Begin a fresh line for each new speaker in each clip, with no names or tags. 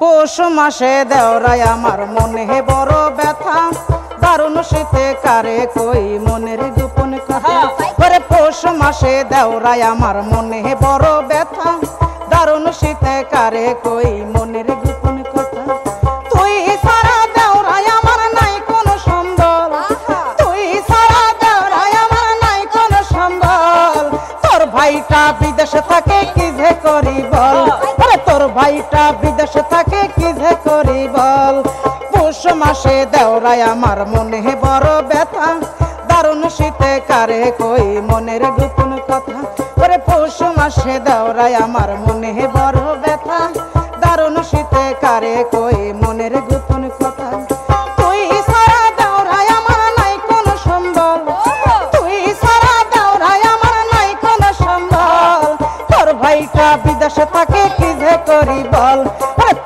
পৌষ মাসে দেওরায় আমার মনে বড় ব্যথা, দারুণ শীতে কারে কই মনের গোপন কথা। ওরে পৌষ মাসে দেওরায় আমার মনে বড় ব্যথা, দারুণ শীতে কারে কই মনের গোপন কথা। তুই সারা দেওরায় আমার নাই কোনো সম্বল, তুই সারা দেওরায় আমার নাই কোনো সম্বল। তোর ভাইটা বিদেশে থাকে কি যে করি বল, তোর ভাইটা বিদেশে থাকে কি যে করি বল। পৌষ মাসে দেওরায় আমার মনে বড় ব্যথা, দারুণ শীতে কারে কই মনের গোপন কথা। ওরে পৌষ মাসে দেওরায় আমার মনে বড় ব্যথা, দারুণ শীতে কারে কই মনের গোপন কথা। তুই সারা দেওরায় আমার নাই কোনো সম্বল, তুই সারা দেওরায় আমার নাই কোনো সম্বল। তোর ভাইটা বিদেশে থাকে কি যে করি বল,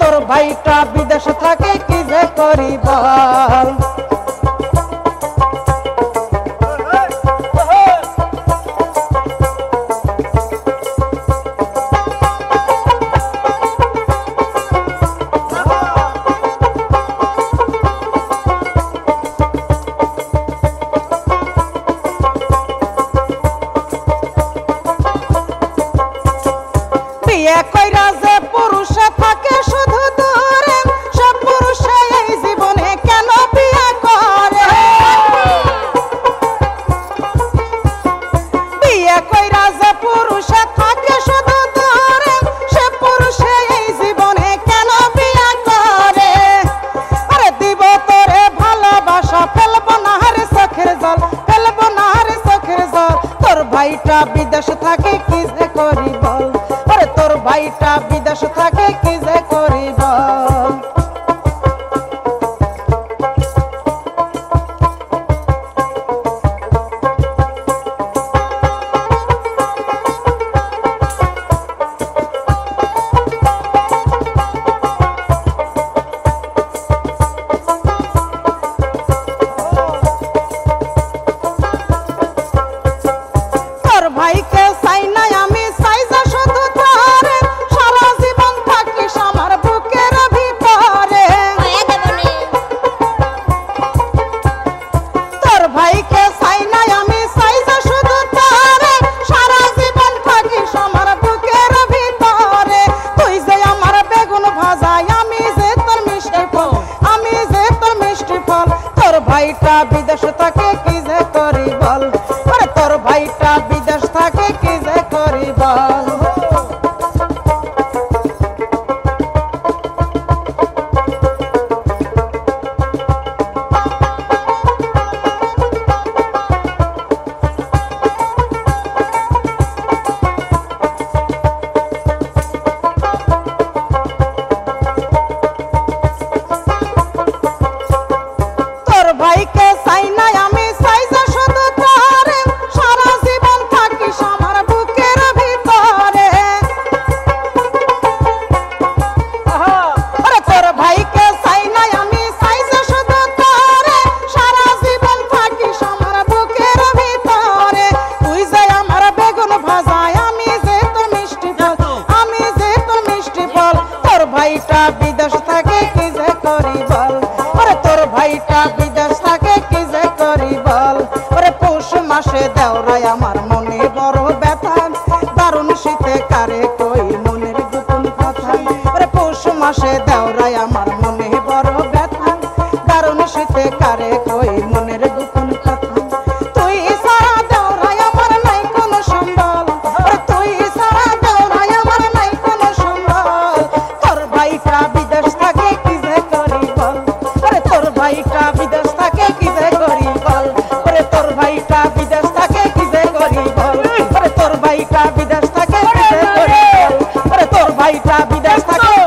তোর ভাইটা বিদেশে থাকে কি যে করি বল। বিয়ে কইরা যে পুরুষে থাকে শুধু দূরে, সব পুরুষে এই জীবনে কেন বিয়ে করে। বিয়ে কইরা যে পুরুষে থাকে শুধু দূরে, সে পুরুষে এই জীবনে কেন বিয়ে করে। আরে দিব তোরে ভালোবাসা, ফেলবো না রে চোখের জল, ফেলবো না রে চোখের জল। তোর ভাইটা বিদেশে থাকে কি যে করি বল, তোর ভাইটা বিদেশ থাকে কি যে করিব। তোর ভাইকে চাই না আমি, চাই যা শুধু তোরে, সারা জীবন থাকিস আমার বুকের ভিতরে। তোর ভাইকে চাই না আমি, চাই যা শুধু তোরে, সারা জীবন থাকিস আমার বুকের ভিতরে। তুই যে আমার বেগুন ভাজা, আমি যে তোর মিষ্টি ফল, আমি যে তোর মিষ্টি ফল। তোর ভাইটা বিদেশ থাকে কি যে করি বল, তোর ভাইটা বিদেশ থাকে কি যে করি বল। তোর ভাইকে চাই না আমি, চাই যা শুধু তোরে, সারা জীবন থাকিস আমার বুকের ভিতরে। তোর ভাইকে চাই না আমি, চাই যা শুধু তোরে, সারা জীবন থাকিস আমার বুকের ভিতরে। তুই যে আমার বেগুন ভাজা, আমি যে তোর মিষ্টি ফল, আমি যে তোর মিষ্টি ফল। তোর ভাইটা বিদেশ থাকে কি যে করি বল, তোর ভাইটা বিদেশ থাকে কি যে করি বল। ওরে পৌষ মাসে দেওরায় আমার মনে বড় ব্যথা, দারুণ শীতে কারে কই মনের গোপন কথা। ওরে পৌষ মাসে দেওরায় আমার মনে বড় ব্যথা, দারুণ শীতে কারে কই মনের গোপন কথা। তুই সারা দেওরায় আমার নাই কোনো সম্বল, তুই সারা দেওরায় আমার নাই কোনো সম্বল। তোর ভাইটা বিদেশ থাকে কি যে করি বল, তোর ভাইটা বিদেশ থাকে কি যে করি বল। তোর ভাইটা বিদেশ থাকে কি যে করি বল, তোর ভাইটা বিদেশ থাকে কি যে করি বল। তোর ভাইটা বিদেশ থাকে